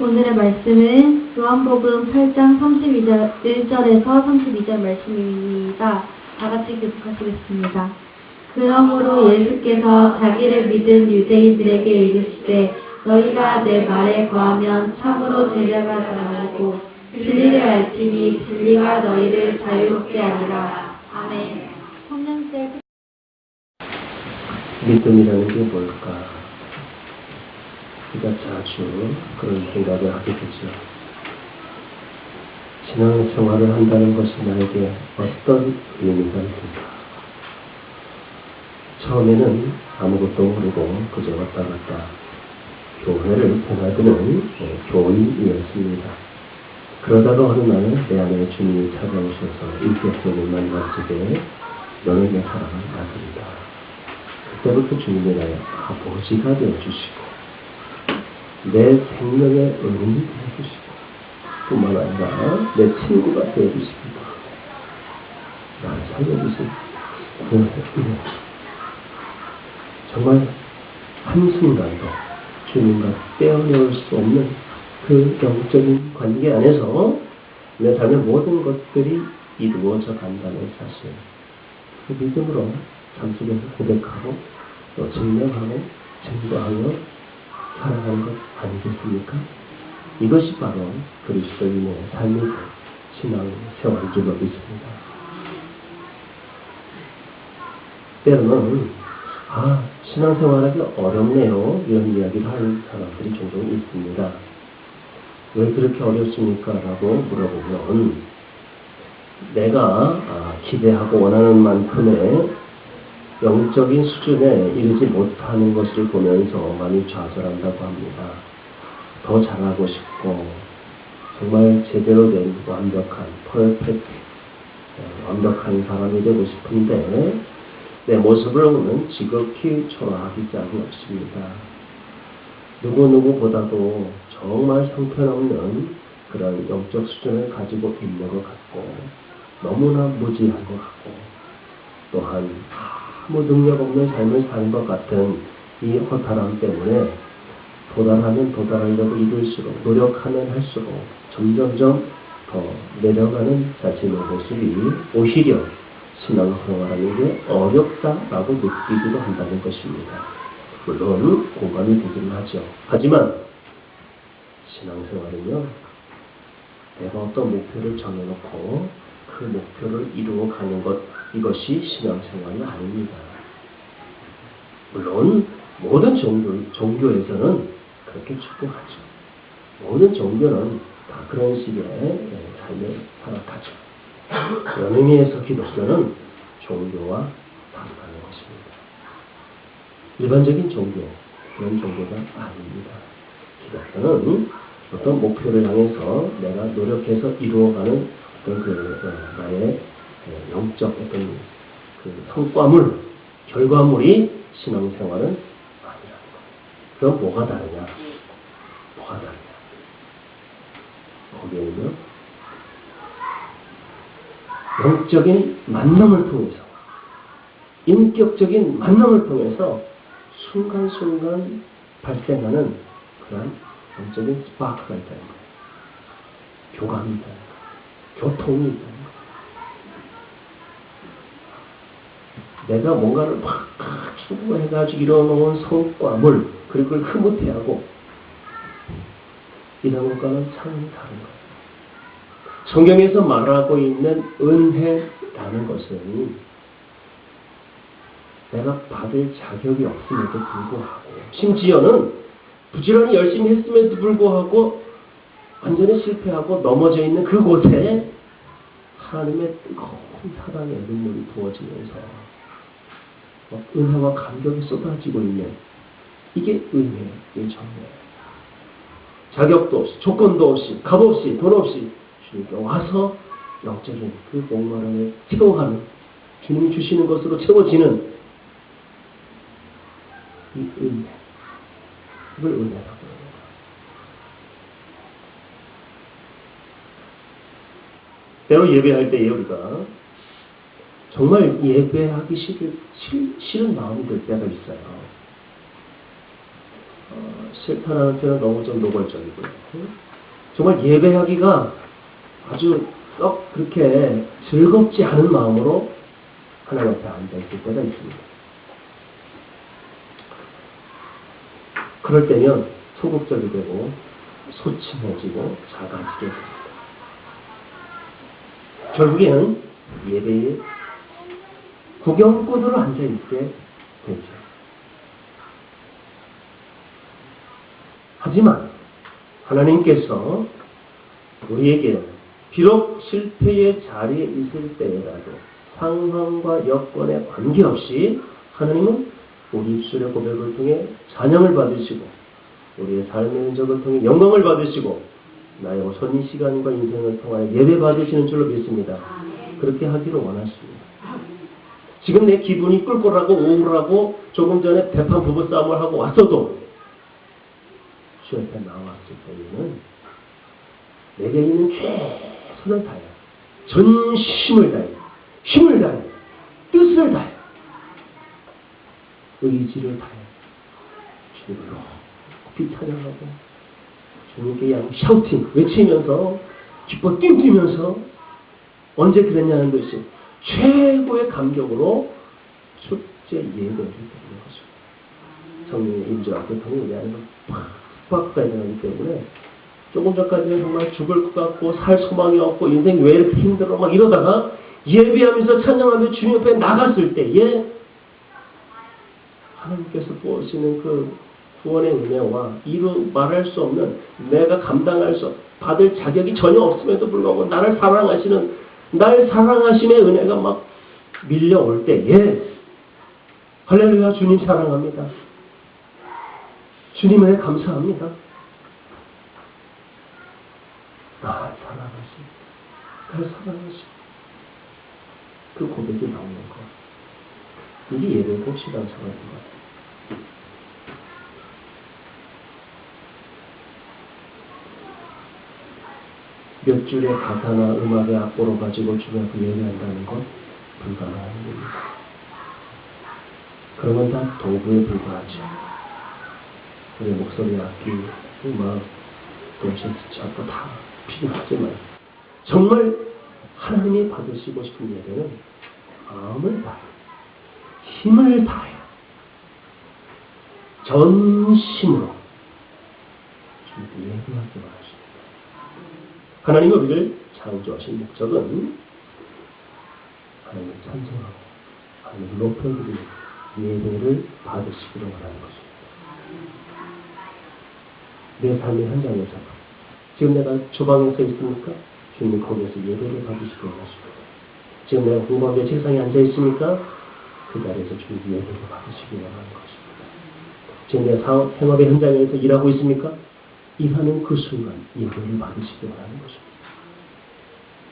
오늘의 말씀은 요한복음 8장 31절에서 32절 말씀입니다. 다 같이 교독하시겠습니다. 그러므로 예수께서 자기를 믿은 유대인들에게 이르시되 너희가 내 말에 거하면 참으로 제자가 되고 진리를 알지니 진리가 너희를 자유롭게 하리라. 아멘. 성령께 믿음이라는 게 뭘까? 우리가 자주 그런 생각을 하게 되죠. 신앙생활을 한다는 것이 나에게 어떤 의미가 있을까? 처음에는 아무것도 모르고 그저 왔다 갔다 교회를 드나드는 교인이었습니다. 그러다가 어느 날 내 안에 주님이 찾아오셔서 인격적인 만남속에 너는 내 사랑하는 아들이다. 그때부터 주님이 나의 아버지가 되어주시고 내 생명의 은인이 되어주시고 뿐만 아니라 내 친구가 되어주십니다. 나를 살려주신 그 은혜. 정말 한순간도 주님과 떼어내올 수 없는 그 영적인 관계 안에서 내 삶의 모든 것들이 이루어져 간다는 사실. 그 믿음으로 삶 속에서 고백하고 또 증명하고 증거하며 살아가는 것 아니겠습니까? 이것이 바로 그리스도인의 삶의 신앙 생활인 줄 믿습니다. 때로는 신앙생활하기 어렵네요. 이런 이야기를 하는 사람들이 종종 있습니다. 왜 그렇게 어렵습니까? 라고 물어보면 내가 기대하고 원하는 만큼의 영적인 수준에 이르지 못하는 것을 보면서 많이 좌절한다고 합니다. 더 잘하고 싶고 정말 제대로 된 완벽한 완벽한 사람이 되고 싶은데 내 모습으로는 지극히 초라하기 짝이 없습니다. 누구보다도 정말 형편없는 그런 영적 수준을 가지고 있는 것 같고 너무나 무지한 것 같고 또한 아무 능력 없는 삶을 사는 것 같은 이 허탈함 때문에 도달하면 도달하려고 이룰수록 노력하면 할수록 점점점 더 내려가는 자신의 모습이 오히려 신앙생활하는 게 어렵다라고 느끼기도 한다는 것입니다. 물론 공감이 되기는 하죠. 하지만 신앙생활은요, 내가 어떤 목표를 정해놓고 그 목표를 이루어가는 것, 이것이 신앙생활이 아닙니다. 물론 모든 종교에서는 그렇게 추구하죠. 모든 종교는 다 그런 식의 삶을 살아가죠. 그런 의미에서 기독교는 종교와 다르다는 것입니다. 일반적인 종교, 그런 종교가 아닙니다. 기독교는 어떤 목표를 향해서 내가 노력해서 이루어가는 어떤 나의 영적 어떤 그 성과물, 결과물이 신앙생활은 아니라는 거예요. 그럼 뭐가 다르냐? 거기에는요, 영적인 만남을 통해서, 인격적인 만남을 통해서 순간순간 발생하는 그런 영적인 스파크가 있다는 거예요. 교감이 있다는 거예요. 교통이 있다는 거예요. 내가 뭔가를 막 추구해가지고 이뤄놓은 성과물, 그리고 그걸 흐뭇해하고 이런 것과는 차원이 다른 거예요. 성경에서 말하고 있는 은혜라는 것은 내가 받을 자격이 없음에도 불구하고 심지어는 부지런히 열심히 했음에도 불구하고 완전히 실패하고 넘어져 있는 그곳에 하나님의 뜨거운 사랑의 눈물이 부어지면서 은혜와 감격이 쏟아지고 있는 이게 은혜의 정례예요. 자격도 없이 조건도 없이 값 없이 돈 없이 주님께 와서 영적인 그 목마름을 채워가는 주님이 주시는 것으로 채워지는 이 은혜, 이걸 은혜라고 합니다. 때로 예배할 때에 우리가 정말 예배하기 싫은 마음이 들 때가 있어요. 싫다라는 표현은 너무 좀 노골적이고요. 정말 예배하기가 아주 썩 그렇게 즐겁지 않은 마음으로 하나님 앞에 앉아있을 때가 있습니다. 그럴 때면 소극적이 되고 소침해지고 작아지게 됩니다. 결국에는 예배에 구경꾼으로 앉아있게 되죠. 하지만 하나님께서 우리에게 비록 실패의 자리에 있을 때라도 상황과 여건에 관계없이 하나님은 우리 입술의 고백을 통해 찬양을 받으시고 우리의 삶의 흔적을 통해 영광을 받으시고 나의 오선 시간과 인생을 통하여 예배 받으시는 줄로 믿습니다. 그렇게 하기를 원하십니다. 지금 내 기분이 꿀꿀하고 우울하고 조금 전에 대판 부부싸움을 하고 왔어도 주 옆에 나왔을 때에는 내게 있는 최선을 다해 전심을 다해 힘을 다해 뜻을 다해 의지를 다해 주님을 높이 찬양하고 주님께 양 샤우팅 외치면서 기뻐 뛴뛰면서 언제 그랬냐는 것이 최고의 감격으로 축제 예배를 드리는 것입니다. 성령의 임재와 교통이 우리 안에서 팍팍 일어나기 때문에 조금 전까지는 정말 죽을 것 같고 살 소망이 없고 인생 왜 이렇게 힘들어 막 이러다가 예배하면서 찬양하며 주님 옆에 나갔을 때에 하나님께서 부으시는 그 구원의 은혜와 이루 말할 수 없는 내가 감당할 수 받을 자격이 전혀 없음에도 불구하고 나를 사랑하시는 날 사랑하심의 은혜가 막 밀려올 때에 할렐루야 주님 사랑합니다. 주님 은혜 감사합니다. 날 사랑하십니다. 날 사랑하십니다. 그 고백이 나오는 것. 이게 예배의 꽃이라는 생각인 것 같아요. 몇 줄의 가사나 음악의 악보로 가지고 주님 앞에 예배한다는 건 불가능한 일입니다. 그런 건 다 도구에 불과하죠. 우리 목소리, 악기, 음악, 동시에 듣고 다 필요하지만 정말 하나님이 받으시고 싶은 예배는 마음을 다해 힘을 다해 전심으로 주님께 예배하기 바랍니다. 하나님이 우리를 창조하신 목적은 하나님을 찬송하고 하나님을 높여드리는 예배를 받으시기를 원하는 것입니다. 내 삶의 현장에서 지금 내가 주방에 서 있습니까? 주님 거기에서 예배를 받으시기 원하십니다. 지금 내가 공부하며 책상에 앉아 있습니까? 그 자리에서 주님 예배를 받으시기 원하는 것입니다. 지금 내가 생업의 현장에서 일하고 있습니까? 일하는 그 순간 예배를 받으시기 원하는 것입니다.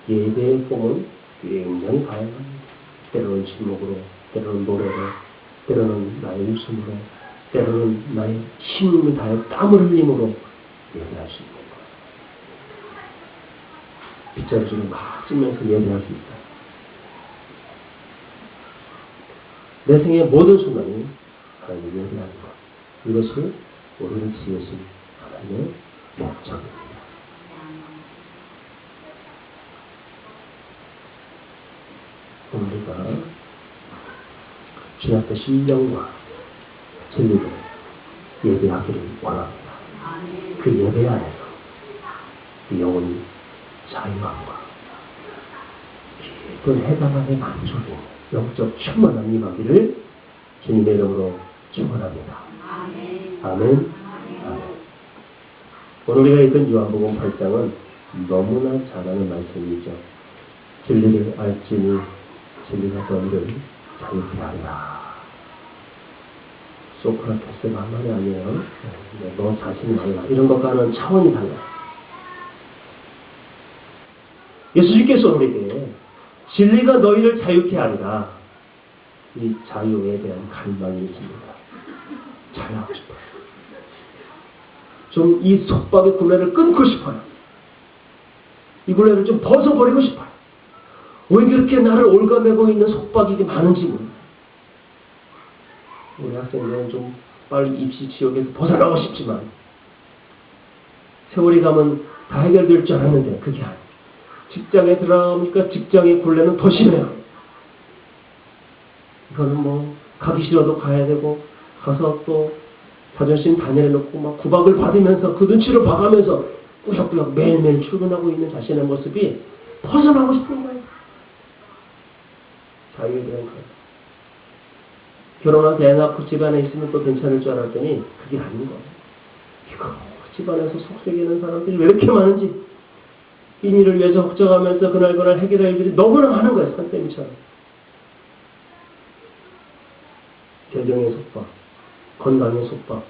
예배의 폼은 굉장히 다양합니다. 때로는 침묵으로, 때로는 노래로, 때로는 나의 웃음으로, 때로는 나의 힘을 다해 땀을 흘림으로 예배할 수 있는 거예요. 빗자루질을 막 쓰면서 예배할 수 있다. 내 생의 모든 순간이 하나님을 예배하는 것. 이것을 우리를 지으신 하나님의 목적입니다. 우리가 주님 앞에 신령과 진리로 예배하기를 원합니다. 그 예배 안에서 영혼이 자유함과 깊은 해방 안의 만족이 영적 충만함이 임하기를 주님의 이름으로 축원합니다. 아멘. 아멘. 오늘 우리가 읽은 요한복음 8장은 너무나 잘하는 말씀이죠. 진리를 알지니 진리가 너희를 자유케 하리라. 소크라테스가 한 말이 아니에요. 너 자신이 알라. 이런 것과는 차원이 달라요. 예수님께서 우리에게 진리가 너희를 자유케 하리라. 이 자유에 대한 갈망이 있습니다. 자유하고 싶어요. 좀 이 속박의 굴레를 끊고 싶어요. 이 굴레를 좀 벗어버리고 싶어요. 왜 그렇게 나를 올가매고 있는 속박이 많은지 모르겠어요. 우리 학생들은 좀 빨리 입시 지옥에서 벗어나고 싶지만 세월이 가면 다 해결될 줄 알았는데 그게 아니에요. 직장에 들어가니까 직장의 굴레는 더 심해요. 이거는 뭐 가기 싫어도 가야 되고 가서 또 자존심 다 내려놓고 막 구박을 받으면서 그 눈치를 봐가면서 꾸역꾸역 매일매일 출근하고 있는 자신의 모습이 벗어나고 싶은 거예요. 자유에 대한 것. 결혼한 애 낳고 집안에 있으면 또 괜찮을 줄 알았더니 그게 아닌 거예요. 이거 집안에서 속썩이는 사람들이 왜 이렇게 많은지 이 일을 위해서 걱정하면서 그날 해결할 일들이 너무나 많은 거예요. 산더미처럼. 재정의 속박, 건강의 속박,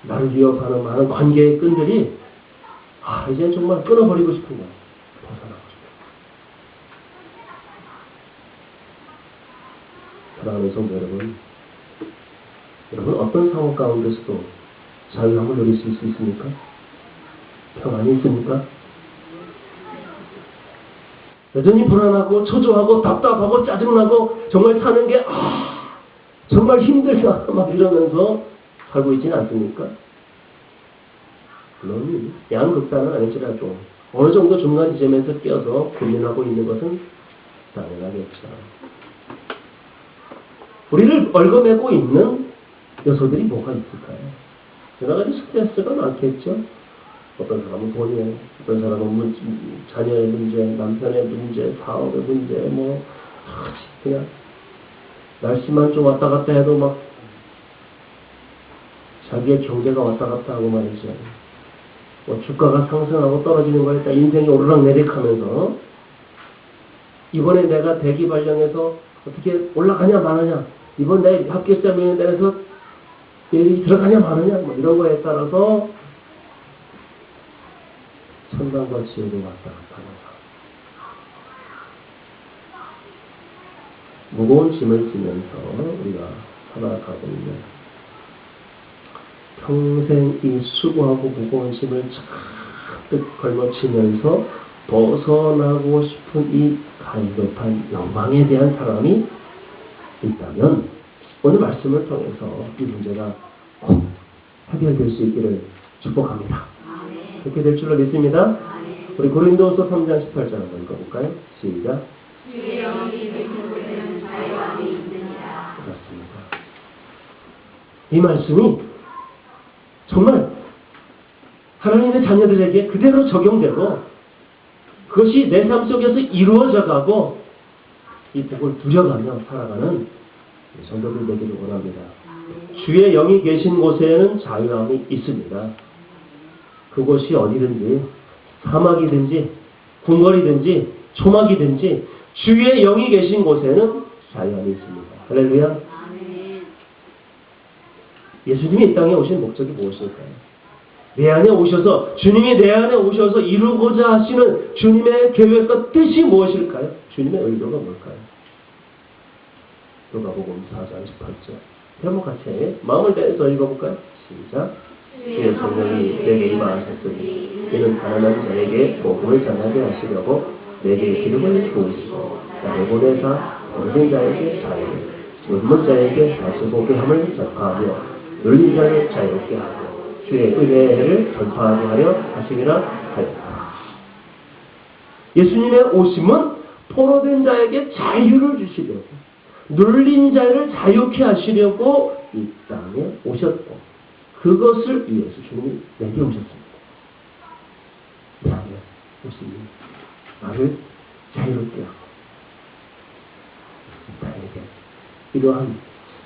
나를 위협하는 많은 관계의 끈들이 이제 정말 끊어버리고 싶은 거예요. 벗어나고 싶어요. 사랑하는 성도 여러분 어떤 상황 가운데서도 자유함을 누릴 수 있습니까? 평안이 있습니까? 여전히 불안하고 초조하고 답답하고 짜증나고 정말 사는 게 정말 힘들다 막 이러면서 살고 있지는 않습니까? 물론 양극단은 아니지라도 어느 정도 중간 지점에서 끼어서 고민하고 있는 것은 당연하겠죠. 우리를 얽어매고 있는 요소들이 뭐가 있을까요? 여러 가지 스트레스가 많겠죠. 어떤 사람은 돈이에요. 어떤 사람은 자녀의 문제, 남편의 문제, 사업의 문제, 그냥 날씨만 좀 왔다 갔다 해도 막 자기의 경제가 왔다 갔다 하고 말이죠. 주가가 상승하고 떨어지는 거에 따라 인생이 오르락내리락하면서 이번에 내가 대기 발령해서 어떻게 올라가냐 마느냐, 이번 내 합격자 명단에서 내일이 들어가냐 마느냐 이런 거에 따라서 천당과 지옥을 왔다 갔다 하면서 무거운 짐을 지면서 우리가 살아가고 있는, 평생 이 수고하고 무거운 짐을 잔뜩 걸머치면서 벗어나고 싶은 이 갈급한 욕망에 대한 사람이 있다면 오늘 말씀을 통해서 이 문제가 꼭 해결될 수 있기를 축복합니다. 그렇게 될 줄로 믿습니다. 우리 고린도후서 3장 18절 한번 읽어볼까요? 시작. 주의 영이 계신 곳에는 자유함이 있느니라. 그렇습니다. 이 말씀이 정말 하나님의 자녀들에게 그대로 적용되고 그것이 내 삶 속에서 이루어져 가고 이 복을 누려가며 살아가는 성도들 되기를 원합니다. 주의 영이 계신 곳에는 자유함이 있습니다. 그곳이 어디든지 사막이든지 궁궐이든지 초막이든지 주의 영이 계신 곳에는 자유함이 있습니다. 할렐루야. 예수님이 이 땅에 오신 목적이 무엇일까요? 내 안에 오셔서, 주님이 내 안에 오셔서 이루고자 하시는 주님의 계획과 뜻이 무엇일까요? 주님의 의도가 뭘까요? 누가복음 4장 18절. 한번 같이 마음을 내서 읽어볼까요? 시작. 주의 성령이 내게 임하셨으니 이는 가난한 자에게 복음을 전하게 하시려고 내게 기름을 부으시고 나를 보내사 얻은 자에게 자유를, 눈먼 자에게 다시 보게 함을 전파하며 눌린 자를 자유롭게 하고 주의 은혜를 전파하게 하려 하심이라 하였다. 예수님의 오심은 포로된 자에게 자유를 주시려고, 눌린 자를 자유케 하시려고 이 땅에 오셨고, 그것을 위해서 주님이 내게 오셨습니다. 내 안에 오시니 나를 자유롭게 하고 이 땅에게 이러한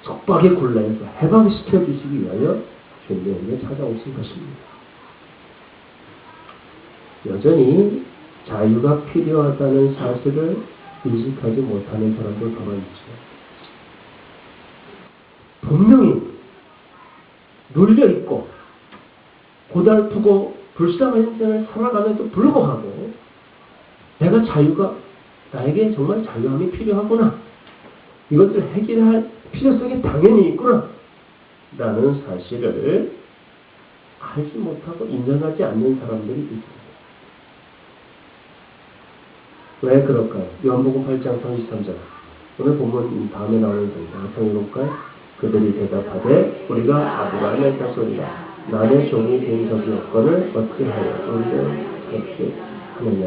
속박의 굴레에서 해방시켜 주시기 위하여 주님에게 찾아오신 것입니다. 여전히 자유가 필요하다는 사실을 인식하지 못하는 사람들 가만히 있죠. 분명히 눌려있고 고달프고 불쌍한 인생을 살아가면서 불구하고 내가 자유가, 나에게 정말 자유함이 필요하구나, 이것을 해결할 필요성이 당연히 있구나 라는 사실을 알지 못하고 인정하지 않는 사람들이 있습니다. 왜 그럴까요? 요한복음 8장 33절. 오늘 본문 다음에 나오는 장 같이 읽어볼까요? 그들이 대답하되 우리가 아브라함의 자손이라 남의 종이 된 적이 없거늘 어찌하여 우리를 찾게 하느냐.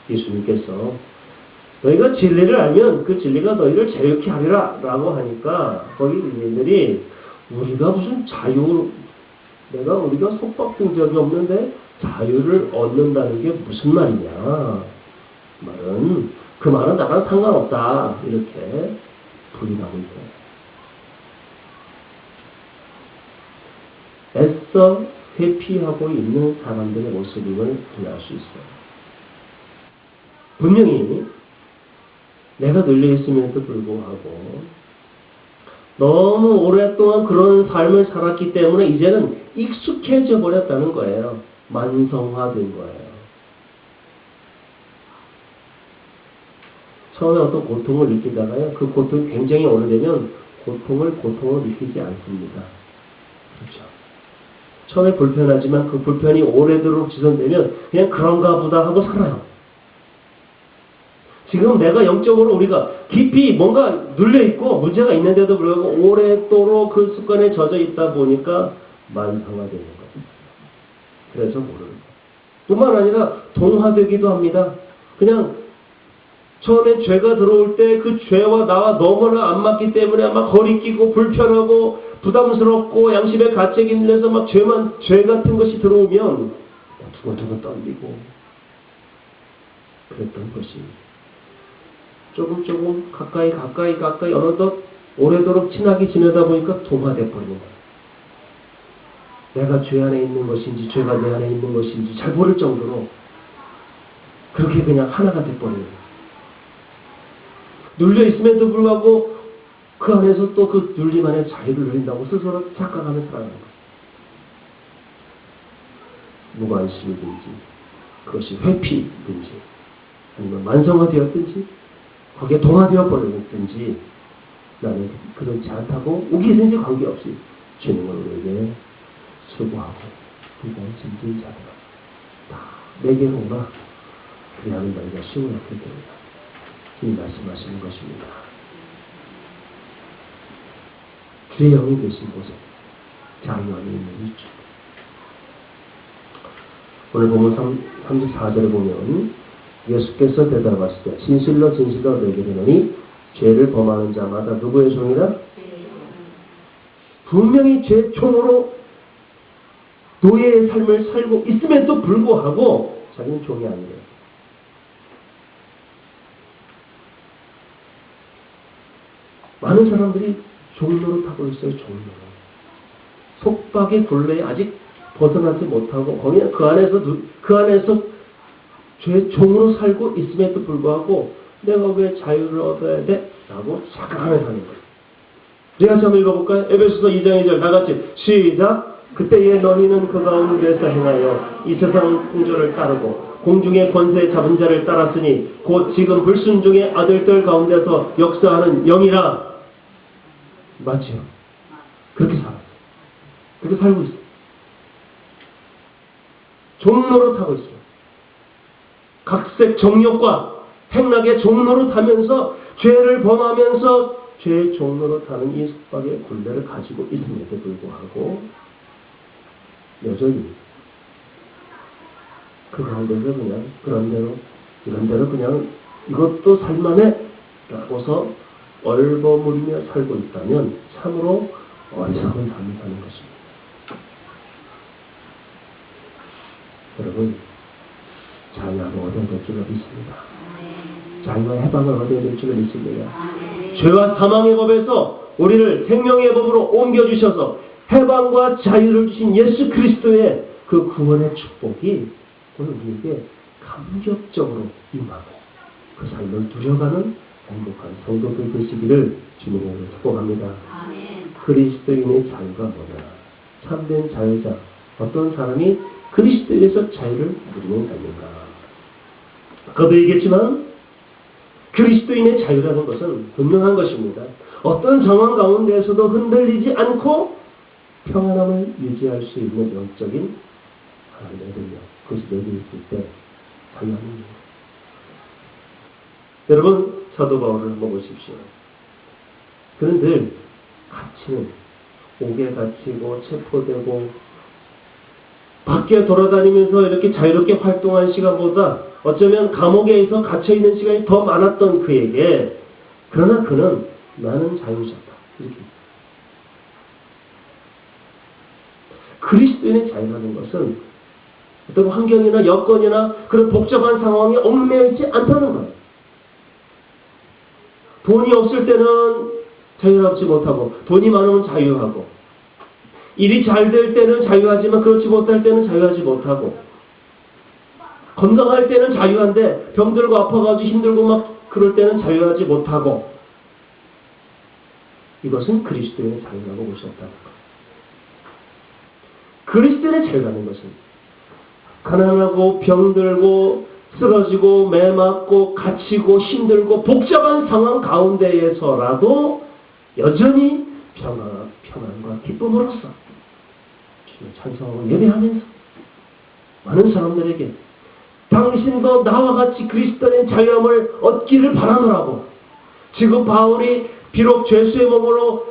예수님께서 너희가 진리를 알면 그 진리가 너희를 자유케 하리라 라고 하니까 거기 유대인들이 우리가 무슨 우리가 속박된 적이 없는데 자유를 얻는다는 게 무슨 말이냐. 그 말은 나랑 상관없다. 이렇게 부인하고 있어요. 애써 회피하고 있는 사람들의 모습임을 알 수 있어요. 분명히 내가 눌려있음에도 불구하고 너무 오랫동안 그런 삶을 살았기 때문에 이제는 익숙해져 버렸다는 거예요. 만성화된 거예요. 처음에 어떤 고통을 느끼다가요, 그 고통이 굉장히 오래되면 고통을 느끼지 않습니다. 그렇죠. 처음에 불편하지만 그 불편이 오래도록 지속되면 그냥 그런가 보다 하고 살아요. 지금 내가 영적으로 우리가 깊이 뭔가 눌려있고 문제가 있는데도 불구하고 오랫도록 그 습관에 젖어 있다 보니까 만성화되는 거죠. 그래서 모르는 거예요. 뿐만 아니라 동화되기도 합니다. 그냥 처음에 죄가 들어올 때 그 죄와 나와 너무나 안 맞기 때문에 막 거리끼고 불편하고 부담스럽고 양심의 가책이 밀려서 막 죄 같은 것이 들어오면 두근두근 떨리고 그랬던 것이 조금 가까이 어느덧 오래도록 친하게 지내다 보니까 동화돼 버리는 거예요. 내가 죄 안에 있는 것인지 죄가 내 안에 있는 것인지 잘 모를 정도로 그렇게 그냥 하나가 돼 버리는 거예요. 눌려 있음에도 불구하고 그 안에서 또 그 눌림 안에 자유를 누린다고 스스로 착각하며 살아가는 거예요. 무관심이든지 그것이 회피든지 아니면 만성화되었든지 거기에 동화되어 버렸든지 나는 그렇지 않다고 우기든지 관계없이 주님은 우리에게 수고하고 그리고 짐진 자들 다 내게로 오라. 그리하면 너희가 쉬운 얻게 됩니다. 이 말씀하시는 것입니다. 주의 영이 계신 곳에 자유함이 있는 이쪽. 오늘 보면 34절에 보면 예수께서 대답하시되 진실로 너희에게 이르노니 죄를 범하는 자마다 누구의 종이라? 분명히 죄 종으로 노예의 삶을 살고 있음에도 불구하고 자기는 종이 아니래요. 많은 사람들이 종노릇하고 있어요. 종노릇. 속박의 굴레에 아직 벗어나지 못하고 거기는 그 안에서 죄의 종으로 살고 있음에도 불구하고 내가 왜 자유를 얻어야 돼? 라고 착각하며 사는 거예요. 제가 한번 읽어볼까요? 에베소서 2장 2절 다같이 시작. 그때에 너희는 그 가운데서 행하여 이 세상 풍조를 따르고 공중의 권세 잡은 자를 따랐으니 곧 지금 불순종의 아들들 가운데서 역사하는 영이라. 맞지요? 그렇게 살아요. 그렇게 살고 있어요. 종노릇하고 있어요. 각색 정욕과 행락의 종노릇하면서 죄를 범하면서 죄의 종노릇하는 이 속박의 굴레를 가지고 있음에도 불구하고 여전히 그 가운데서 그냥 이런 대로 그냥 이것도 살만해 라고서 얼버무리며 살고 있다면 참으로 어리석은 삶을 사는 것입니다. 여러분, 자유함을 얻어야 될 줄로 믿습니다. 자유와 해방을 얻어야 될 줄로 믿습니다. 죄와 사망의 법에서 우리를 생명의 법으로 옮겨주셔서 해방과 자유를 주신 예수 그리스도의 그 구원의 축복이 오늘 우리에게 감격적으로 임하고 그 삶을 누려가는 행복한 성도들 되시기를 주님으로 축복합니다. 그리스도인의 자유가 뭐냐? 참된 자유자, 어떤 사람이 그리스도에서 자유를 누리는 자입니까? 아까도 얘기했지만 그리스도인의 자유라는 것은 분명한 것입니다. 어떤 상황 가운데에서도 흔들리지 않고 평안함을 유지할 수 있는 영적인 하나님의 능력, 그것이 내게 있을 때 자유함입니다. 여러분, 사도 바울을 한번 보십시오. 그는 늘 갇히는, 옥에 갇히고 체포되고 밖에 돌아다니면서 이렇게 자유롭게 활동한 시간보다 어쩌면 감옥에서 갇혀있는 시간이 더 많았던 그에게, 그러나 그는 나는 자유롭다. 이렇게. 그리스도인의 자유라는 것은 어떤 환경이나 여건이나 그런 복잡한 상황에 얽매여 있지 않다는 거예요. 돈이 없을 때는 자유롭지 못하고, 돈이 많으면 자유하고, 일이 잘 될 때는 자유하지만 그렇지 못할 때는 자유하지 못하고, 건강할 때는 자유한데 병들고 아파가지고 힘들고 막 그럴 때는 자유하지 못하고, 이것은 그리스도인의 자유라고 볼 수 없다는 거예요. 그리스도인의 자유라는 것은 가난하고 병들고 쓰러지고 매맞고 갇히고 힘들고 복잡한 상황 가운데에서라도 여전히 평안과 기쁨으로써 주님을 찬송하고 예배하면서 많은 사람들에게 당신도 나와 같이 그리스도의 자유함을 얻기를 바라노라고, 지금 바울이 비록 죄수의 몸으로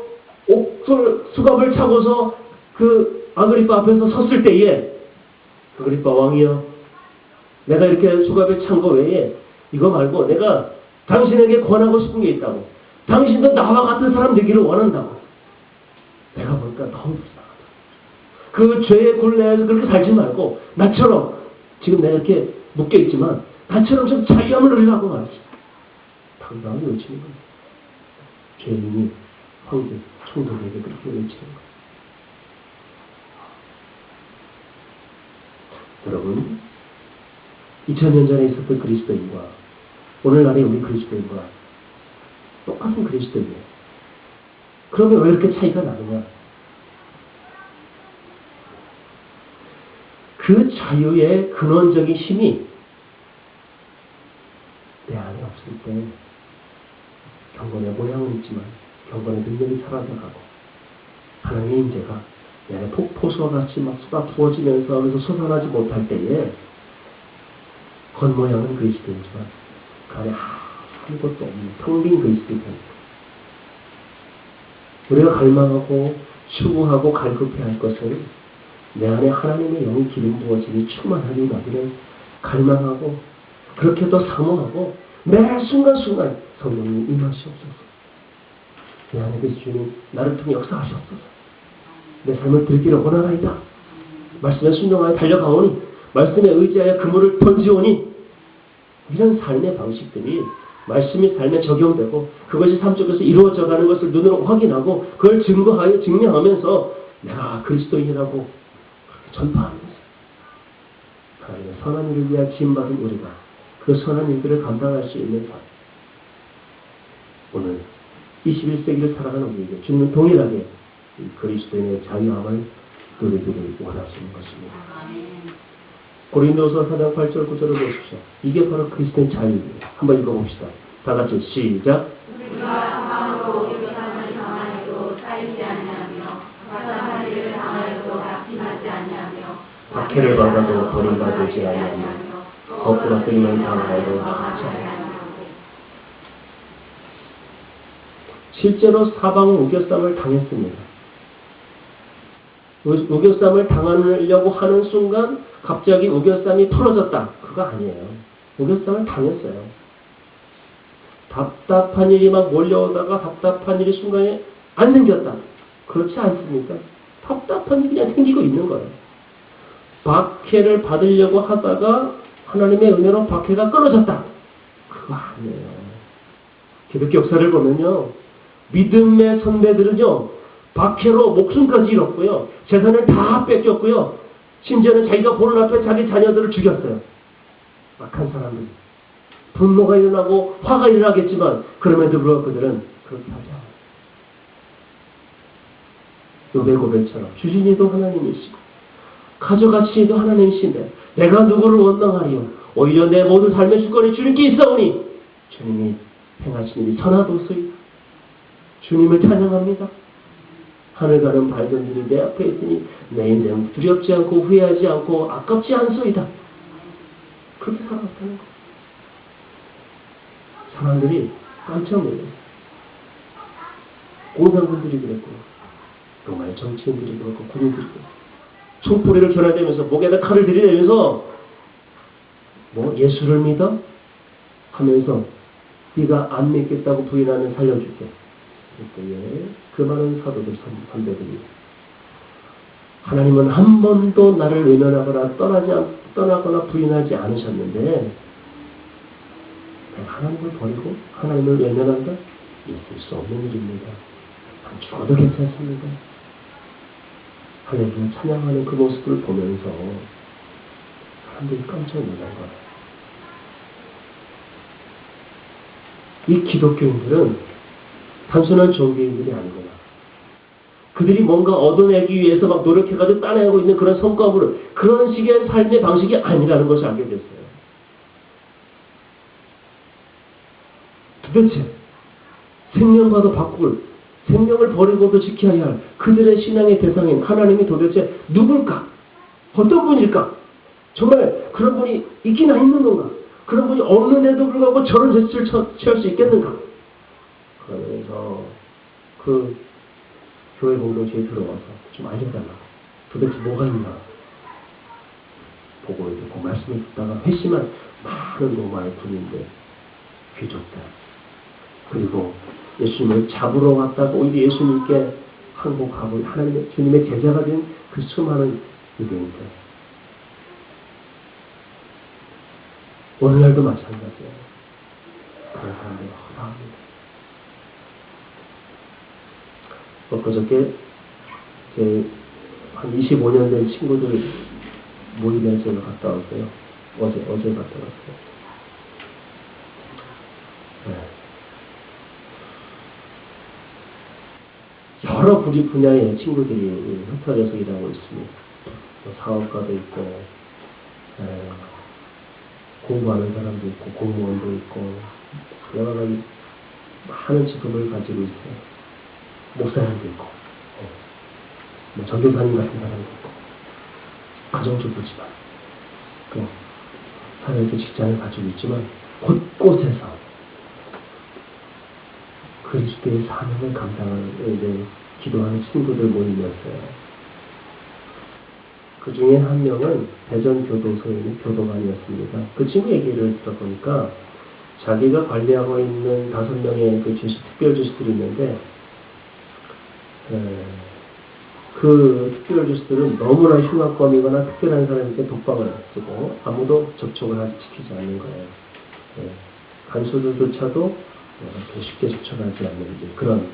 수갑을 차고서 그 아그리파 앞에서 섰을 때에, 아그리파 왕이여, 내가 이렇게 수갑에 찬 거 외에 이거 말고 내가 당신에게 권하고 싶은 게 있다고. 당신도 나와 같은 사람 되기를 원한다고. 내가 보니까 너무 불쌍하다. 그 죄의 굴레에서 그렇게 살지 말고 나처럼, 지금 내가 이렇게 묶여있지만 나처럼 좀 자유함을 누리라고 말이지. 당당하게 외치는 거예요. 죄인이 황제, 총독에게 그렇게 외치는 거예요. 여러분, 2000년 전에 있었던 그리스도인과 오늘날의 우리 그리스도인과 똑같은 그리스도인이에요. 그러면 왜 이렇게 차이가 나느냐? 그 자유의 근원적인 힘이 내 안에 없을 때 경건의 모양은 있지만 경건의 능력이 사라져가고, 하나님의 임재가 내 안에 폭포수와 같이 막 쏟아 부어지면서 그래서 솟아나지 못할 때에 겉모양은 그리스도이지만 그 안에 아무것도 없는 텅 빈 그리스도가 됩니다. 우리가 갈망하고 추구하고 갈급해야 할 것은 내 안에 하나님의 영이 기름 부어지니 충만하니 나기를 갈망하고, 그렇게 또 사모하고 매 순간순간 성령님 임하시옵소서. 내 안에 계신 주님 나를 통해 역사하시옵소서. 내 삶을 드리기를 원하나이다. 말씀에 순종하여 달려가오니, 말씀에 의지하여 그물을 던지오니, 이런 삶의 방식들이 말씀이 삶에 적용되고 그것이 삶 속에서 이루어져가는 것을 눈으로 확인하고 그걸 증거하여 증명하면서 내가 그리스도인이라고 전파하면서 하나님의 선한 일을 위하여 지음받은 우리가 그 선한 일들을 감당할 수 있는 삶, 오늘 21세기를 살아가는 우리에게 주님은 동일하게 이 그리스도인의 자유함을 누리기를 원하시는 것입니다. 고린도서 4장 8절 9절을 보십시오. 이게 바로 그리스도의 자유입니다. 한번 읽어봅시다. 다 같이 시작. 우리가 사망으로 유산을 당하여도 쌓이지 아니하며 마땅한 일을 당하여도 낙심하지 아니하며 박해를 받아도 버림받지 아니하며 거꾸로 끌면 당하여도 낙하지 아니하며. 실제로 사방은 우겨쌈을 당했습니다. 우겨쌈을 당하려고 하는 순간 갑자기 우겨쌈이 풀어졌다. 그거 아니에요. 우겨쌈을 당했어요. 답답한 일이 막 몰려오다가 답답한 일이 순간에 안 생겼다. 그렇지 않습니까? 답답한 일이 그냥 생기고 있는 거예요. 박해를 받으려고 하다가 하나님의 은혜로 박해가 끊어졌다. 그거 아니에요. 기독교 역사를 보면요, 믿음의 선배들은요, 박해로 목숨까지 잃었고요, 재산을 다 뺏겼고요, 심지어는 자기가 보는 앞에 자기 자녀들을 죽였어요. 악한 사람들. 분노가 일어나고 화가 일어나겠지만 그럼에도 불구하고 그들은 그렇게 하지 않아요. 욥의 고백처럼 주신이도 하나님이시고 가져가시니도 하나님이신데 내가 누구를 원망하리요? 오히려 내 모든 삶의 주권이 주님께 있사오니 주님이 행하신 일이 선하도소이다. 주님을 찬양합니다. 하늘 가는 밝은 눈이 내 앞에 있으니 내 인생은 두렵지 않고 후회하지 않고 아깝지 않소이다. 그렇게 살아왔다는 거. 사람들이 깜짝 놀라요. 공산군들이 그랬고, 로마의 정치인들이 그렇고, 군인들이 그랬고, 총뿌리를 겨눠대면서 목에다 칼을 들이대면서 뭐 예수를 믿어? 하면서 네가 안 믿겠다고 부인하면 살려줄게. 그때 그 많은 사도들 선배들이 하나님은 한 번도 나를 외면하거나 떠나거나 부인하지 않으셨는데 하나님을 버리고 하나님을 외면한다? 있을 수 없는 일입니다. 난 죽어도 괜찮습니다. 할렐루야 찬양하는 그 모습을 보면서 사람들이 깜짝 놀란 거예요. 이 기독교인들은 단순한 종교인들이 아니구나. 그들이 뭔가 얻어내기 위해서 막 노력해가지고 따내고 있는 그런 성과물을 그런 식의 삶의 방식이 아니라는 것을 알게 됐어요. 도대체 생명과도 바꿀, 생명을 버리고도 지켜야 할 그들의 신앙의 대상인 하나님이 도대체 누굴까? 어떤 분일까? 정말 그런 분이 있기나 있는 건가? 그런 분이 없는데도 불구하고 저런 제스처를 취할 수 있겠는가? 그러면서 그 교회 공동체에 들어와서 좀 알려달라고. 도대체 뭐가 있나? 보고 듣고 말씀을 듣다가 회심한 많은 로마의 군인들, 귀족들, 그리고 예수님을 잡으러 왔다고 오히려 예수님께 항복하고 하나님의 주님의 제자가 된 그 수많은 유대인들. 오늘날도 마찬가지예요. 그런 사람들이 허다합니다. 그저께 한 25년 된 친구들 모임에 제가 갔다 왔어요. 어제 갔다 왔어요. 네. 여러 분야의 친구들이 흩어져서 일하고 있습니다. 사업가도 있고, 공부하는 사람도 있고, 공무원도 있고, 여러 가지 많은 직업을 가지고 있어요. 목사님도 있고, 뭐 전도사님 같은 사람도 있고, 가정주부지만, 또 사회에서 직장을 가지고 있지만, 곳곳에서 그리스도의 사명을 감당하는 기도하는 친구들 모임이었어요. 그 중에 한 명은 대전교도소에 있는 교도관이었습니다. 그 친구 얘기를 들어보니까 자기가 관리하고 있는 5명의 그 특별주수들이 있는데 그 특별주수들은 너무나 흉악범이거나 특별한 사람에게 독방을 쓰고 아무도 접촉을 지키지 않는 거예요. 간수들조차도 이렇게 쉽게 접촉하지 않는 그런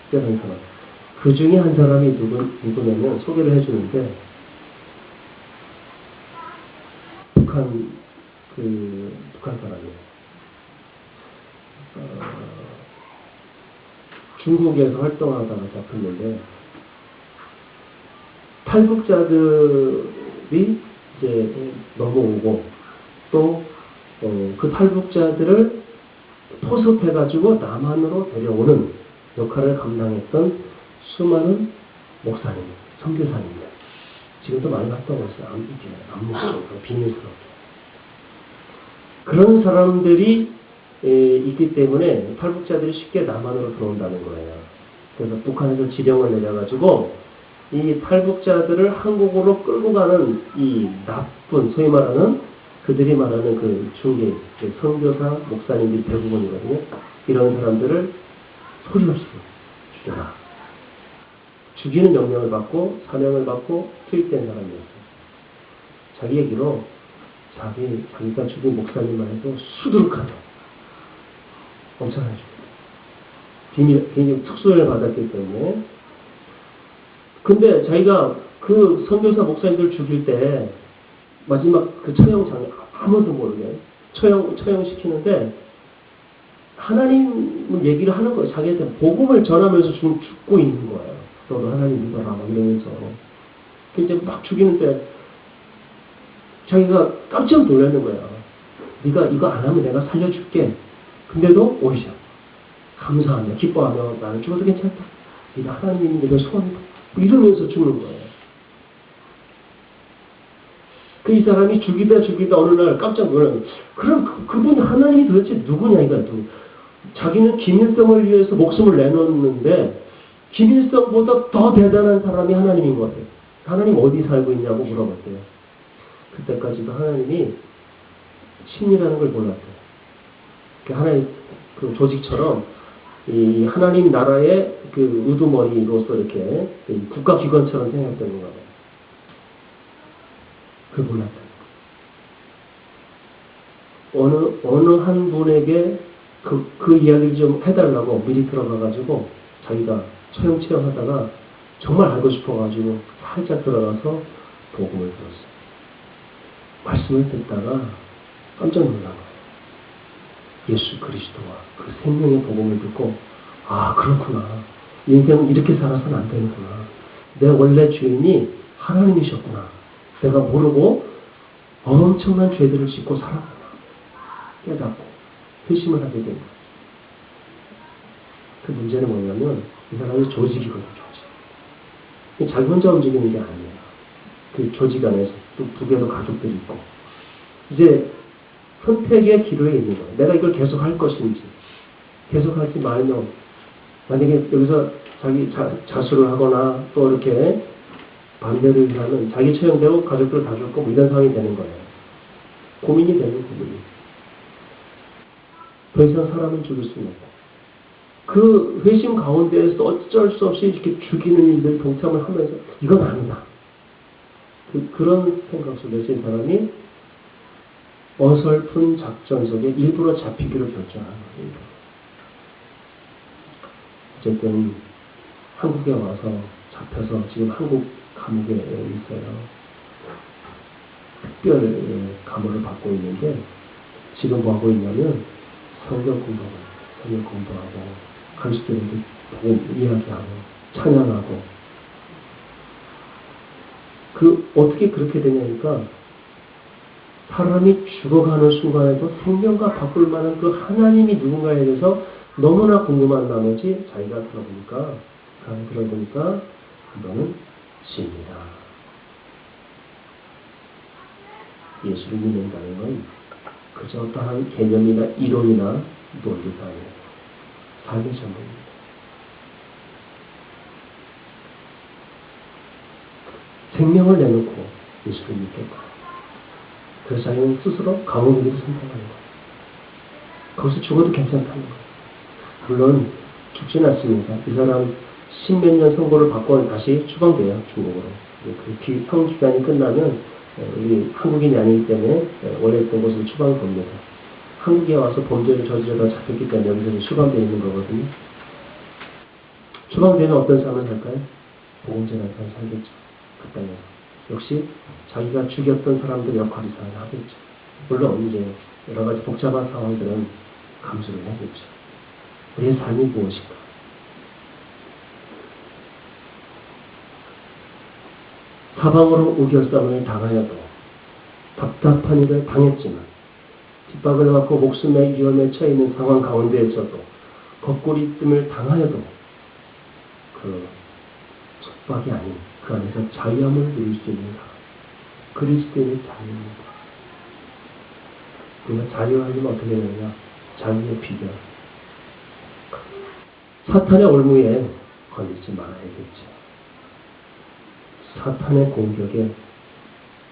특별한 사람. 그 중에 한 사람이 누구냐면 소개를 해주는데 북한 사람이에요. 중국에서 활동하다가 잡혔는데 탈북자들이 이제 넘어오고 또 그 탈북자들을 포섭해가지고 남한으로 데려오는 역할을 감당했던 수많은 목사님, 선교사님들. 지금도 많이 활동하고 있어요. 암묵적으로, 비밀스럽게. 그런 사람들이 있기 때문에 탈북자들이 쉽게 남한으로 들어온다는 거예요. 그래서 북한에서 지령을 내려가지고 이 탈북자들을 한국으로 끌고 가는 이 나쁜, 소위 말하는 그들이 말하는 그 중개, 선교사, 목사님들이 대부분이거든요. 이런 사람들을 소리 없이 죽여라. 죽이는 명령을 받고 사명을 받고 투입된 사람이었어요. 자기 얘기로 자기가 죽인 목사님만 해도 수두룩하죠. 엄청나죠. 비밀 특수를 받았기 때문에. 근데 자기가 그 선교사 목사님들 죽일 때 마지막 그 처형장에 아무도 모르게 처형시키는데 하나님 얘기를 하는 거예요. 자기한테 복음을 전하면서 죽고 있는 거예요. 너도 하나님 믿어라 막 이러면서. 이제 막 죽이는데 자기가 깜짝 놀라는 거야. 네가 이거 안 하면 내가 살려줄게. 근데도 오히려 감사하며 기뻐하며 나는 죽어도 괜찮다. 네가 하나님이 내 소원이다. 이러면서 죽는 거예요. 이 사람이 죽이다 어느 날 깜짝 놀라요. 그럼 그분 하나님이 도대체 누구냐 이거. 자기는 김일성을 위해서 목숨을 내놓는데 김일성보다 더 대단한 사람이 하나님인 거예요. 하나님 어디 살고 있냐고 물어봤대요. 그때까지도 하나님이 신이라는 걸 몰랐대요. 하나님 그 조직처럼 이 하나님 나라의 그 우두머리로서 이렇게 국가기관처럼 생각되는 거예요. 그걸 몰랐대요. 어느 한 분에게 그 이야기를 좀 해달라고 미리 들어가가지고 자기가 처형체험하다가 정말 알고 싶어가지고 살짝 들어가서 복음을 들었어요. 말씀을 듣다가 깜짝 놀란 거예요. 예수 그리스도와 그 생명의 복음을 듣고 아 그렇구나. 인생은 이렇게 살아서는 안 되는구나. 내 원래 주인이 하나님이셨구나. 내가 모르고 엄청난 죄들을 짓고 살았구나. 깨닫고 회심을 하게 된 거예요. 그 문제는 뭐냐면 이 사람이 조직이거든요. 조직. 자기 혼자 움직이는 게 아니에요. 그 조직 안에서 또 두 개도 가족들이 있고 이제 선택의 기로에 있는 거예요. 내가 이걸 계속 할 것인지 계속 하지 말면 만약에 여기서 자기 자수를 하거나 또 이렇게 반대를 하면 자기 처형되고 가족들 다 죽고 뭐 이런 상황이 되는 거예요. 고민이 되는 고민이. 더 이상 사람은 죽일 수는 없고 그 회심 가운데에서 어쩔 수 없이 이렇게 죽이는 일들 동참을 하면서 이건 아니다. 그런 생각 속에서 이 사람이 어설픈 작전 속에 일부러 잡히기로 결정한 거예요. 어쨌든 한국에 와서 잡혀서 지금 한국 감옥에 있어요. 특별 감옥을 받고 있는데 지금 뭐 하고 있냐면 성경 공부하고 그리스도인들 복음 이야기하고 찬양하고 어떻게 그렇게 되냐니까 사람이 죽어가는 순간에도 생명과 바꿀 만한 그 하나님이 누군가에 대해서 너무나 궁금한 나머지 자기가 들어보니까 그거는 신이다. 예수를 믿는다는 건 그저 어떠한 개념이나 이론이나 논리가 아니에요. 삶의 전문입니다. 생명을 내놓고 예수를 믿겠다. 그래서 자기는 스스로 감옥이기를 선택하는 거예요. 거기서 죽어도 괜찮다는 거예요. 물론 죽지는 않습니다. 이 사람 십몇 년 선고를 받고 다시 추방돼요. 중국으로. 그 형 기간이 끝나면 우리 한국인이 아니기 때문에 원래 있던 곳으로 추방됩니다. 한국에 와서 범죄를 저지르다 잡혔기 때문에 여기서 추방되어 있는 거거든요. 추방되면 어떤 삶을 살까요? 보험제라는 삶을 살겠죠. 그 땅에서. 역시 자기가 죽였던 사람들 역할이 하겠죠. 물론 이제 여러 가지 복잡한 상황들은 감수를 해야겠죠. 우리의 삶이 무엇인가? 사방으로 우겨싸움을 당하여도 답답한 일을 당했지만 뒷박을 맞고 목숨의 위험에 처해 있는 상황 가운데에서도 거꾸리뜸을 당하여도 그 속박이 아닌 그 안에서 자유함을 누릴 수 있는 사람. 그리스도의 자유입니다. 우리가 자유하려면 어떻게 되느냐? 자유의 비결. 사탄의 올무에 걸리지 말아야겠죠. 사탄의 공격에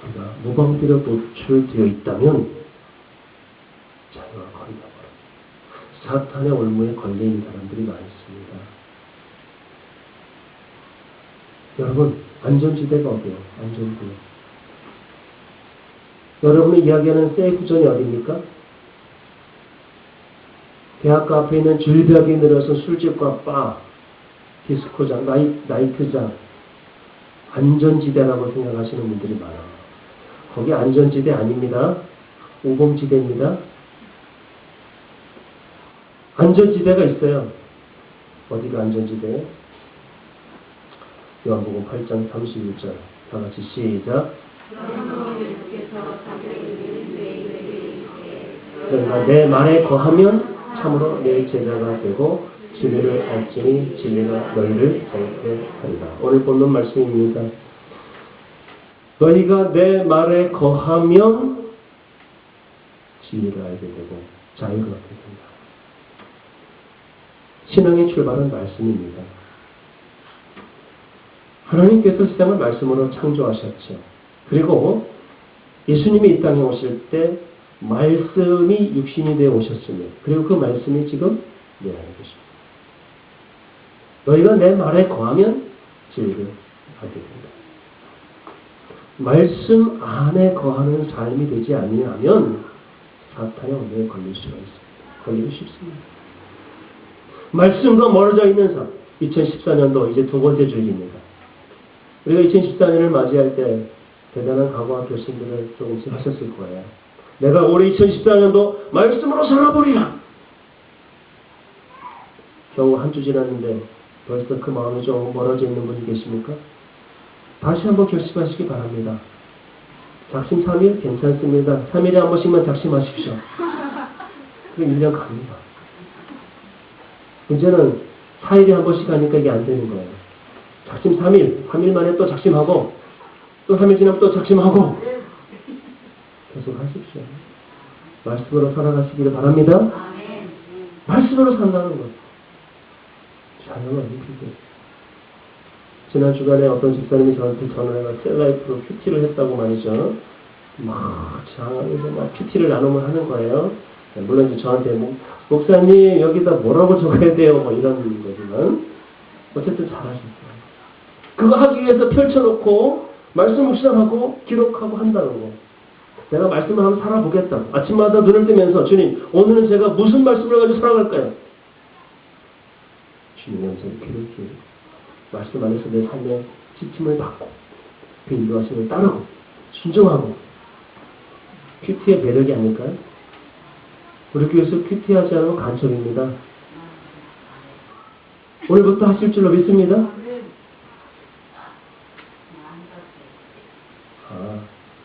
우리가 무방비로 노출되어 있다면 자유가 걸려버려. 사탄의 올무에 걸린 사람들이 많습니다. 여러분, 안전지대가 어디예요? 안전구역. 여러분이 이야기하는 세이프존이 어디입니까? 대학가 앞에 있는 줄벽에 늘어선 술집과 바, 디스코장, 나이트장, 안전지대라고 생각하시는 분들이 많아요. 거기 안전지대 아닙니다. 오범지대입니다. 안전지대가 있어요. 어디가 안전지대? 요한복음 8장 31절. 다 같이 시작. 그러니까 내 말에 거하면 참으로 내 제자가 되고 진리를 알지니 진리가 너희를 자유케 하리라. 오늘 본문 말씀입니다. 너희가 내 말에 거하면 진리를 알게 되고 자유가 얻게 된다. 신앙의 출발은 말씀입니다. 하나님께서 세상을 말씀으로 창조하셨죠. 그리고 예수님이 이 땅에 오실 때 말씀이 육신이 되어 오셨으며, 그리고 그 말씀이 지금 내 안에 계십니다. 너희가 내 말에 거하면 진리를 알게 된다. 말씀 안에 거하는 삶이 되지 아니하면 사탄의 언어에 걸릴 수가 있습니다. 걸리기 쉽습니다. 말씀과 멀어져 있는 삶. 2014년도 이제 두 번째 주일입니다. 우리가 2014년을 맞이할 때 대단한 각오와 결심들을 조금씩 하셨을 거예요. 내가 올해 2014년도 말씀으로 살아보리라. 겨우 한 주 지났는데 벌써 그 마음이 좀 멀어져 있는 분이 계십니까? 다시 한번 결심하시기 바랍니다. 작심 3일 괜찮습니다. 3일에 한 번씩만 작심하십시오. 그럼 1년 갑니다. 문제는 4일에 한 번씩 하니까 이게 안 되는 거예요. 작심 3일, 3일 만에 또 작심하고, 또 3일 지나면 또 작심하고, 계속 하십시오. 말씀으로 살아가시기를 바랍니다. 말씀으로 산다는 것. 자녀가 어디서 지난 주간에 어떤 집사님이 저한테 전화해서 셀라이프로 큐티를 했다고 말이죠. 막 장안에서 막 큐티를 나누면 하는 거예요. 물론 이제 저한테 목사님 여기다 뭐라고 적어야 돼요 뭐 이런 거지만 어쨌든 잘하셨어요. 그거 하기 위해서 펼쳐놓고 말씀 묵상하고 기록하고 한다는 거. 내가 말씀을 한번 살아보겠다. 아침마다 눈을 뜨면서 주님 오늘은 제가 무슨 말씀을 가지고 살아갈까요? 주님의 음성을 기록해 말씀 안에서 내 삶의 지침을 받고 그 인도하심을 따르고 순종하고. 큐티의 매력이 아닐까요? 우리 교회에서 큐티하지 않으면 간첩입니다. 오늘부터 하실 줄로 믿습니다.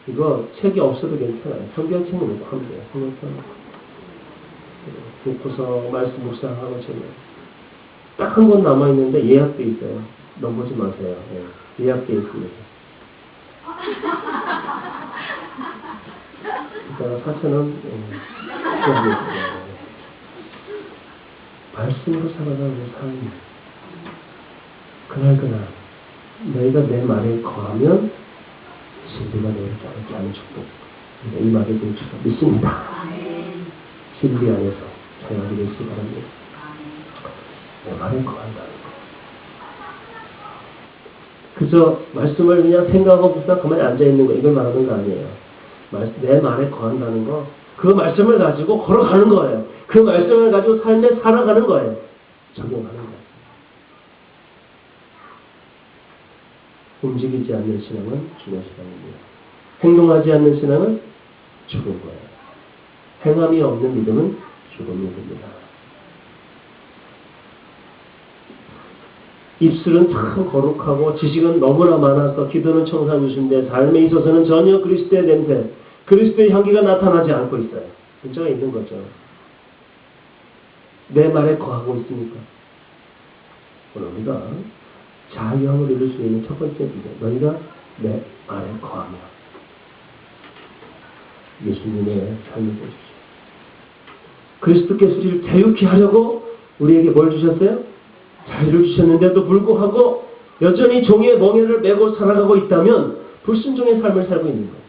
이거 책이 없어도 괜찮아요. 성경책은 놓고 하면 돼요. 성경책 놓고서 말씀 묵상하고 딱 한 권 남아있는데 예약돼 있어요. 넘보지 마세요. 예. 예약돼 있습니다. 이따가 4,000원 말씀으로 살아가는 삶. 그날 너희가 내 말에 거하면 진리가 너희를 깨닫게 하는 축복. 이 말에 대해 믿습니다. 진리 안에서 자유하게 되시기 바랍니다. 내 말에 거한다는 것. 그저 말씀을 그냥 생각하고 묵상 가만히 앉아있는 거 이걸 말하는 거 아니에요. 내 말에 거한다는 거, 그 말씀을 가지고 걸어가는 거예요. 그 말씀을 가지고 삶에 살아가는 거예요. 적용하는 거예요. 움직이지 않는 신앙은 죽은 신앙입니다. 행동하지 않는 신앙은 죽은 거예요. 행함이 없는 믿음은 죽은 믿음입니다. 입술은 참 거룩하고 지식은 너무나 많아서 기도는 청산유수인데 삶에 있어서는 전혀 그리스도의 냄새, 그리스도의 향기가 나타나지 않고 있어요. 문제가 있는 거죠. 내 말에 거하고 있습니까? 오늘 우리가 자유함을 이룰 수 있는 첫 번째 비결, 너희가 내 말에 거하며 예수님의 삶을 보십시오. 그리스도께서 우리를 자유케 하려고 우리에게 뭘 주셨어요? 자유를 주셨는데도 불구하고 여전히 종의 멍에를 메고 살아가고 있다면 불순종의 삶을 살고 있는 거예요.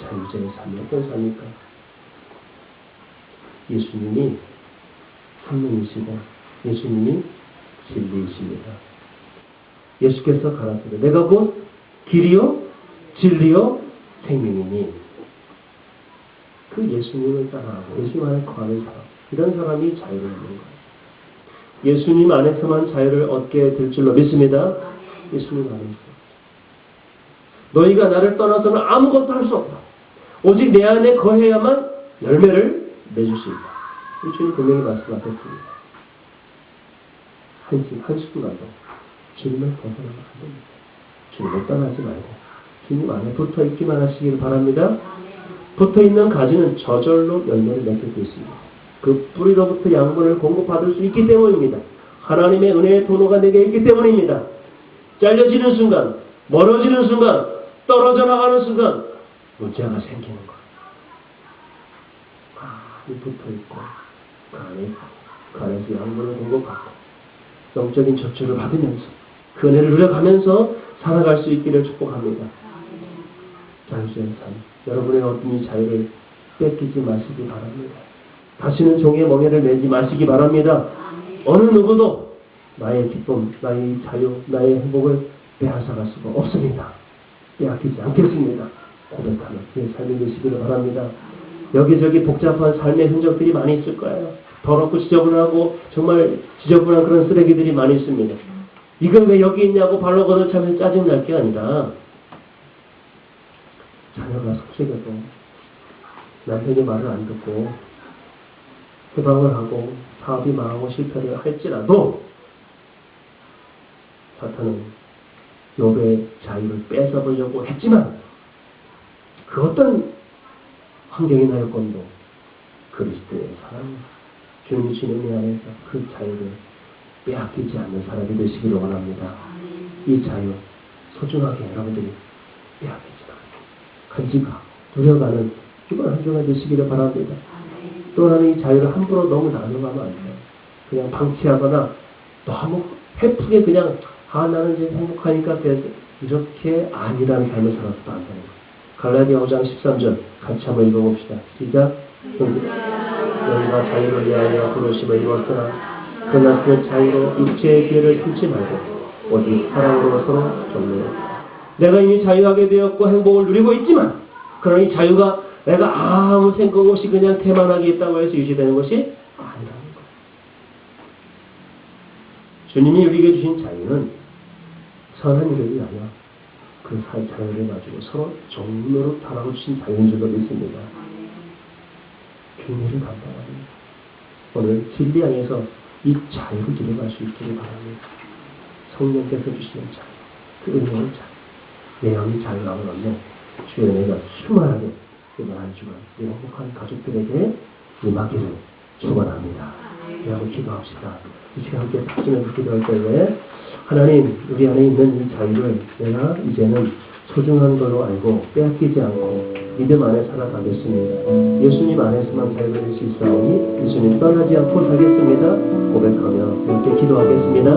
자유자의 삶이 어떤 삶입니까? 예수님이 생명이시고 예수님이 진리이십니다. 예수께서 가라사대 내가 곧 길이요 진리요 생명이니 그 예수님을 따라하고 예수님 안에 거하는 사람, 이런 사람이 자유를 얻는 거예요. 예수님 안에서만 자유를 얻게 될 줄로 믿습니다. 예수님 안에서 너희가 나를 떠나서는 아무것도 할 수 없다. 오직 내 안에 거해야만 열매를 맺을 수 있다. 이 주님 분명히 말씀하셨습니다. 한순간도 주님을 벗어나면 안 됩니다. 주님을 떠나지 말고 주님 안에 붙어 있기만 하시길 바랍니다. 붙어 있는 가지는 저절로 열매를 맺게 되어 있습니다. 그 뿌리로부터 양분을 공급받을 수 있기 때문입니다. 하나님의 은혜의 도로가 내게 있기 때문입니다. 잘려지는 순간, 멀어지는 순간, 떨어져 나가는 순간 문제가 생기는 거예요. 많이 붙어 있고 그 안에서 양분을 공급받고 영적인 저주를 받으면서 그 은혜를 누려가면서 살아갈 수 있기를 축복합니다. 자유주의 삶, 여러분의 어떤 이 자유를 뺏기지 마시기 바랍니다. 다시는 종의 멍에를 매지 마시기 바랍니다. 어느 누구도 나의 기쁨, 나의 자유, 나의 행복을 빼앗아갈 수가 없습니다. 빼앗기지 않겠습니다. 고백하는 그 삶이 되시기를 바랍니다. 여기저기 복잡한 삶의 흔적들이 많이 있을 거예요. 더럽고 지저분하고 정말 지저분한 그런 쓰레기들이 많이 있습니다. 이건 왜 여기 있냐고 발로 걷어차면서 짜증날 게 아니라 자녀가 속색여도 남편이 말을 안 듣고 해방을 하고 사업이 망하고 실패를 할지라도 사탄은 욥의 자유를 뺏어보려고 했지만 그 어떤 환경이나 여건도 그리스도의 사랑, 주님 주님의 안에서 그 자유를 빼앗기지 않는 사람이 되시기를 원합니다. 이 자유 소중하게 여러분들이 빼앗기지 않고 간직하고 누려가는 이번 한 주가 되시기를 바랍니다. 또 하나는 이 자유를 함부로 너무 나눠가면 안 돼요. 그냥 방치하거나 너무 해프게 그냥 나는 이제 행복하니까 이렇게 아니라는 삶을 살아서도 안 되는 거예요. 갈라디아 5장 13절 같이 한번 읽어봅시다. 시작. 너희가 자유를 위하여 부르심을 입었으나 그러나 그 자유로 육체의 기회를 품지 말고 오직 사랑으로 서로 돕는 내가 이미 자유하게 되었고 행복을 누리고 있지만 그러나 이 자유가 내가 아무 생각 없이 그냥 태만하게 있다고 해서 유지되는 것이 아니라는 거예요. 주님이 우리에게 주신 자유는 선한 일을 위하여 그 자유를 가지고 서로 종로로 타라고 주신 자유인 줄로 믿습니다. 교회를 감당합니다. 오늘 진리 안에서 이 자유를 누려갈 수 있기를 바랍니다. 성령께서 주시는 자유, 그 은혜의 자유, 내 영이 자유함을 얻네. 주의 은혜가 충만하게 이번 한 주간 우리 행복한 가족들에게 임하기를 축원합니다. 우리 기도합시다. 이 시간 함께 박수면서 기도할 때에 하나님, 우리 안에 있는 이 자유를 내가 이제는 소중한 걸로 알고 빼앗기지 않고 믿음 안에 살아가겠습니다. 예수님 안에서만 자유를 낼 수 있사오니 예수님 떠나지 않고 살겠습니다. 고백하며 이렇게 기도하겠습니다.